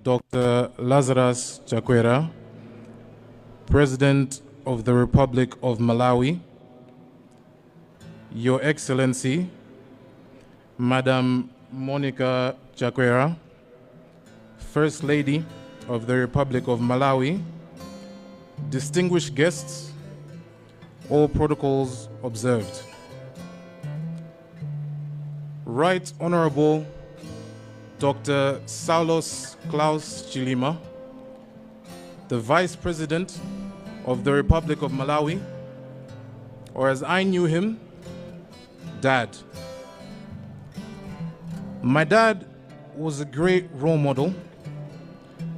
Dr. Lazarus Chakwera, President of the Republic of Malawi, Your Excellency, Madam Monica Chakwera, First Lady of the Republic of Malawi, distinguished guests, all protocols observed. Right Honorable Dr. Saulos Chilima, the Vice President of the Republic of Malawi, or as I knew him, Dad. My dad was a great role model,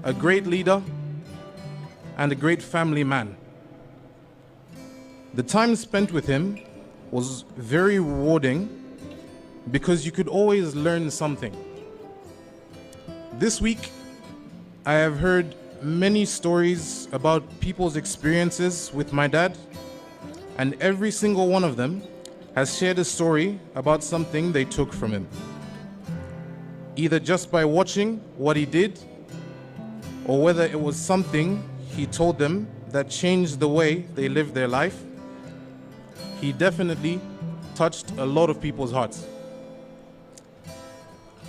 a great leader, and a great family man. The time spent with him was very rewarding because you could always learn something. This week, I have heard many stories about people's experiences with my dad, and every single one of them has shared a story about something they took from him, either just by watching what he did, or whether it was something he told them that changed the way they lived their life. He definitely touched a lot of people's hearts.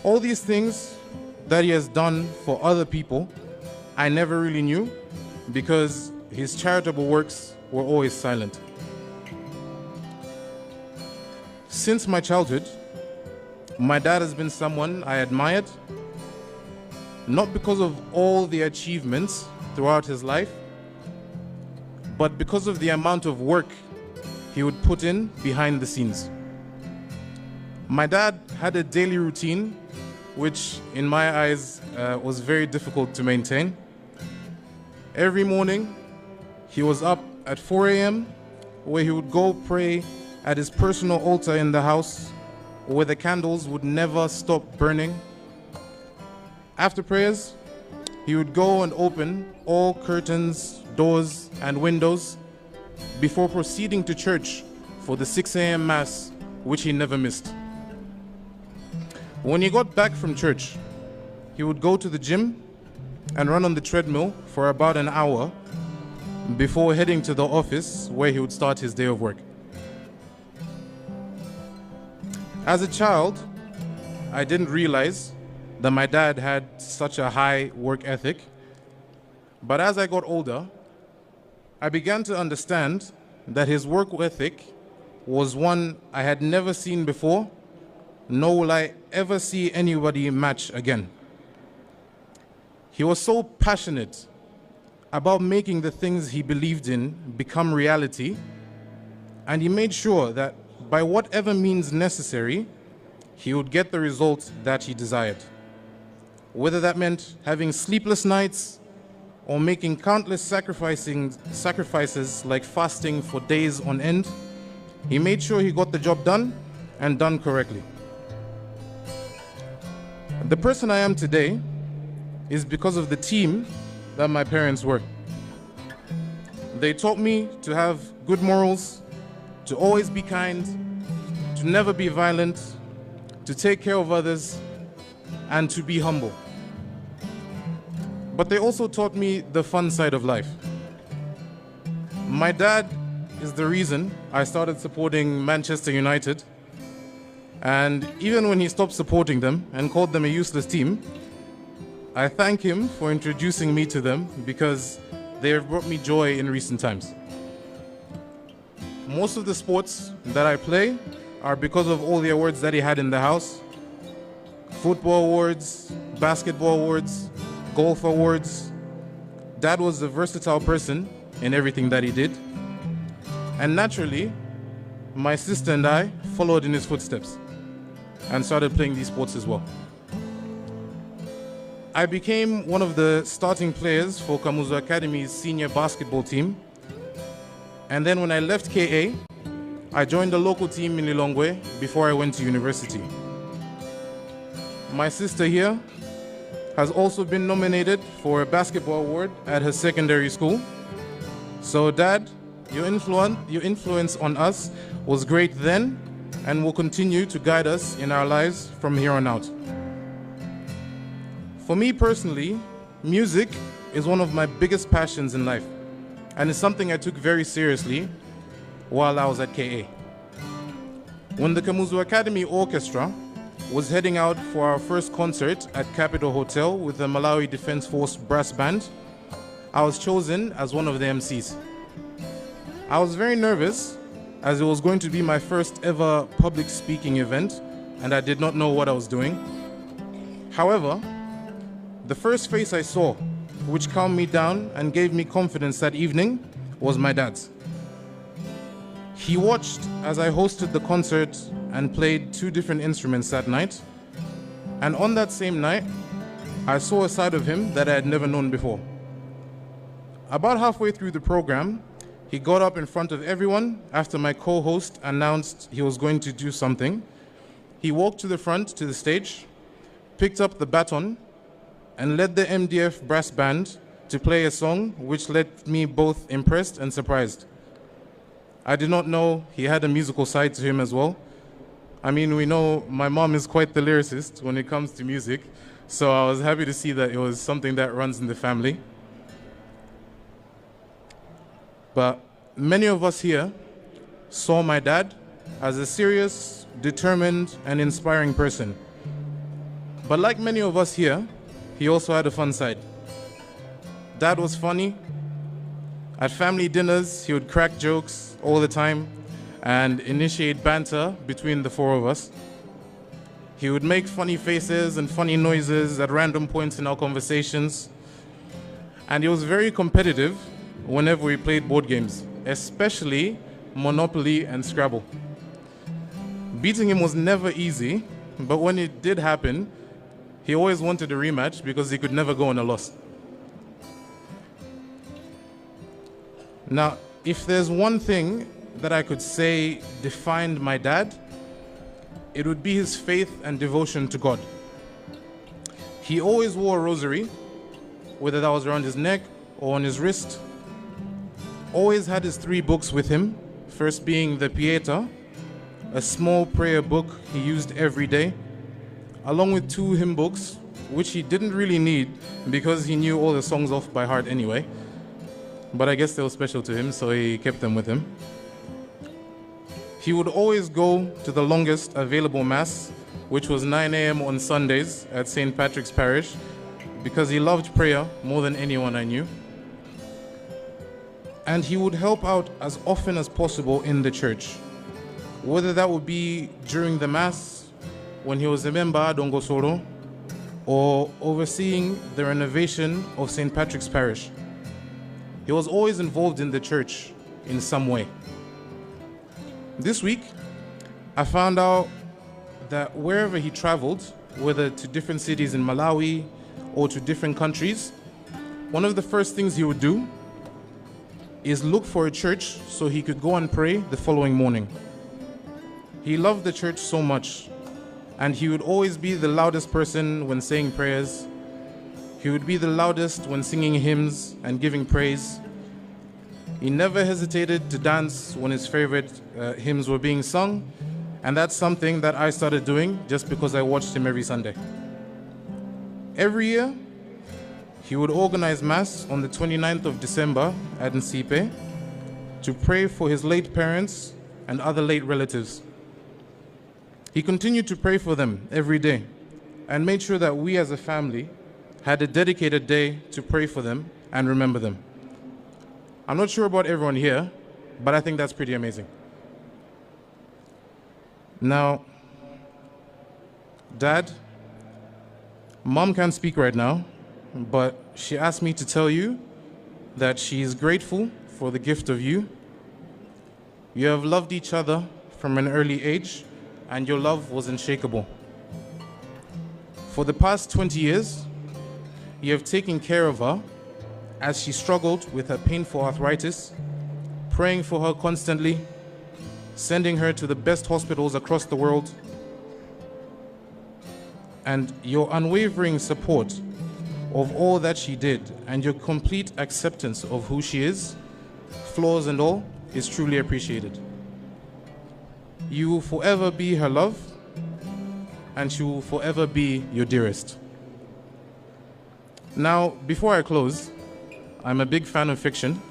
All these things that he has done for other people, I never really knew because his charitable works were always silent. Since my childhood, my dad has been someone I admired, not because of all the achievements throughout his life, but because of the amount of work he would put in behind the scenes. My dad had a daily routine which in my eyes was very difficult to maintain. Every morning, he was up at 4 a.m. where he would go pray at his personal altar in the house where the candles would never stop burning. After prayers, he would go and open all curtains, doors, and windows before proceeding to church for the 6 a.m. Mass, which he never missed. When he got back from church, he would go to the gym and run on the treadmill for about an hour before heading to the office where he would start his day of work. As a child, I didn't realize that my dad had such a high work ethic, but as I got older, I began to understand that his work ethic was one I had never seen before, nor will I ever see anybody match again. He was so passionate about making the things he believed in become reality, and he made sure that by whatever means necessary, he would get the results that he desired. Whether that meant having sleepless nights or making countless sacrifices like fasting for days on end, he made sure he got the job done and done correctly. The person I am today is because of the team that my parents were. They taught me to have good morals, to always be kind, to never be violent, to take care of others, and to be humble. But they also taught me the fun side of life. My dad is the reason I started supporting Manchester United. And even when he stopped supporting them and called them a useless team, I thank him for introducing me to them because they have brought me joy in recent times. Most of the sports that I play are because of all the awards that he had in the house. Football awards, basketball awards, golf awards. Dad was a versatile person in everything that he did. And naturally, my sister and I followed in his footsteps and started playing these sports as well. I became one of the starting players for Kamuzu Academy's senior basketball team. And then when I left KA, I joined a local team in Lilongwe before I went to university. My sister here has also been nominated for a basketball award at her secondary school. So Dad, your influence on us was great then and will continue to guide us in our lives from here on out. For me personally, Music is one of my biggest passions in life, and it's something I took very seriously while I was at KA. When the Kamuzu Academy Orchestra was heading out for our first concert at Capitol Hotel with the Malawi Defense Force Brass Band, I was chosen as one of the MCs. I was very nervous as it was going to be my first ever public speaking event and I did not know what I was doing. However, the first face I saw, which calmed me down and gave me confidence that evening, was my dad's. He watched as I hosted the concert and played 2 different instruments that night. And on that same night, I saw a side of him that I had never known before. About halfway through the program, he got up in front of everyone after my co-host announced he was going to do something. He walked to the front to the stage, picked up the baton, and led the MDF brass band to play a song which left me both impressed and surprised. I did not know he had a musical side to him as well. I mean, we know my mom is quite the lyricist when it comes to music, so I was happy to see that it was something that runs in the family. But many of us here saw my dad as a serious, determined, and inspiring person. But like many of us here, he also had a fun side. Dad was funny. At family dinners, he would crack jokes all the time and initiate banter between the 4 of us. He would make funny faces and funny noises at random points in our conversations. And he was very competitive whenever we played board games, especially Monopoly and Scrabble. Beating him was never easy, but when it did happen, he always wanted a rematch because he could never go on a loss. Now, if there's one thing that I could say defined my dad, it would be his faith and devotion to God. He always wore a rosary, whether that was around his neck or on his wrist. Always had his 3 books with him, first being the Pieta, a small prayer book he used every day, along with 2 hymn books, which he didn't really need because he knew all the songs off by heart anyway. But I guess they were special to him, so he kept them with him. He would always go to the longest available Mass, which was 9 a.m. on Sundays at St. Patrick's Parish, because he loved prayer more than anyone I knew. And he would help out as often as possible in the church, whether that would be during the Mass, when he was a member at Dongosoro, or overseeing the renovation of St. Patrick's Parish. He was always involved in the church in some way. This week, I found out that wherever he traveled, whether to different cities in Malawi or to different countries, one of the first things he would do is look for a church so he could go and pray the following morning. He loved the church so much, and he would always be the loudest person when saying prayers. He would be the loudest when singing hymns and giving praise. He never hesitated to dance when his favorite hymns were being sung, and that's something that I started doing just because I watched him every Sunday. Every year, he would organize Mass on the 29th of December at Nsipe to pray for his late parents and other late relatives. He continued to pray for them every day and made sure that we as a family had a dedicated day to pray for them and remember them. I'm not sure about everyone here, but I think that's pretty amazing. Now, Dad, Mom can't speak right now, but she asked me to tell you that she is grateful for the gift of you. You have loved each other from an early age, and your love was unshakable. For the past 20 years, you have taken care of her as she struggled with her painful arthritis, praying for her constantly, sending her to the best hospitals across the world, and your unwavering support of all that she did and your complete acceptance of who she is, flaws and all, is truly appreciated. You will forever be her love, and she will forever be your dearest. Now, before I close, I'm a big fan of fiction,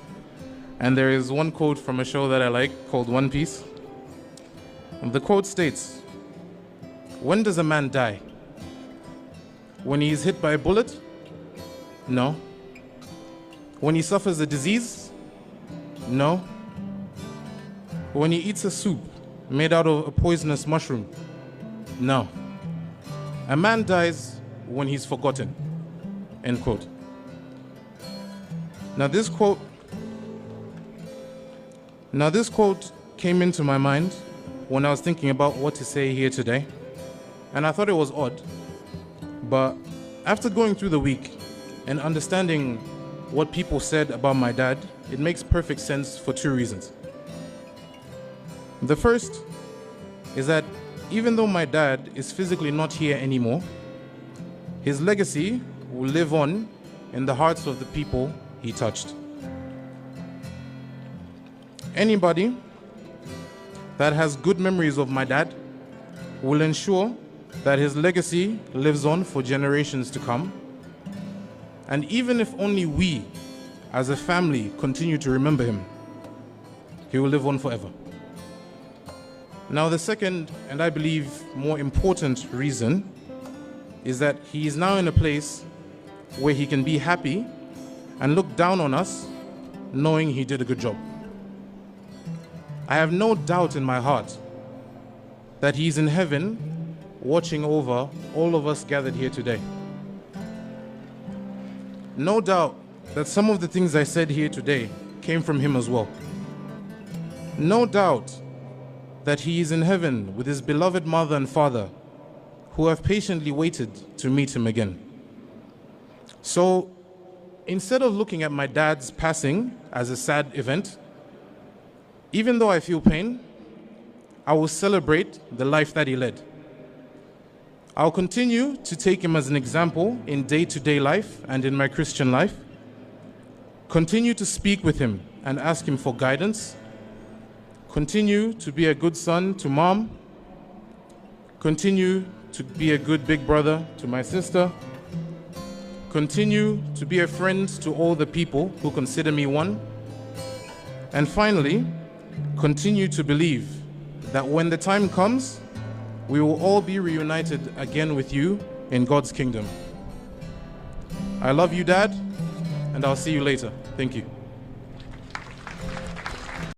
and there is one quote from a show that I like called One Piece. And the quote states, "When does a man die? When he is hit by a bullet? No. When he suffers a disease? No. When he eats a soup made out of a poisonous mushroom? No. A man dies when he's forgotten." End quote. Now this quote came into my mind when I was thinking about what to say here today, and I thought it was odd. But after going through the week and understanding what people said about my dad, it makes perfect sense for two reasons. The first is that even though my dad is physically not here anymore, his legacy will live on in the hearts of the people he touched. Anybody that has good memories of my dad will ensure that his legacy lives on for generations to come. And even if only we, as a family, continue to remember him, he will live on forever. Now, the second, and I believe more important reason, is that he is now in a place where he can be happy and look down on us, knowing he did a good job. I have no doubt in my heart that he's in heaven watching over all of us gathered here today. No doubt that some of the things I said here today came from him as well. No doubt that he is in heaven with his beloved mother and father who have patiently waited to meet him again. So instead of looking at my dad's passing as a sad event, even though I feel pain, I will celebrate the life that he led. I'll continue to take him as an example in day-to-day life and in my Christian life. Continue to speak with him and ask him for guidance. Continue to be a good son to mom. Continue to be a good big brother to my sister. Continue to be a friend to all the people who consider me one. And finally, continue to believe that when the time comes, we will all be reunited again with you in God's kingdom. I love you, Dad, and I'll see you later. Thank you.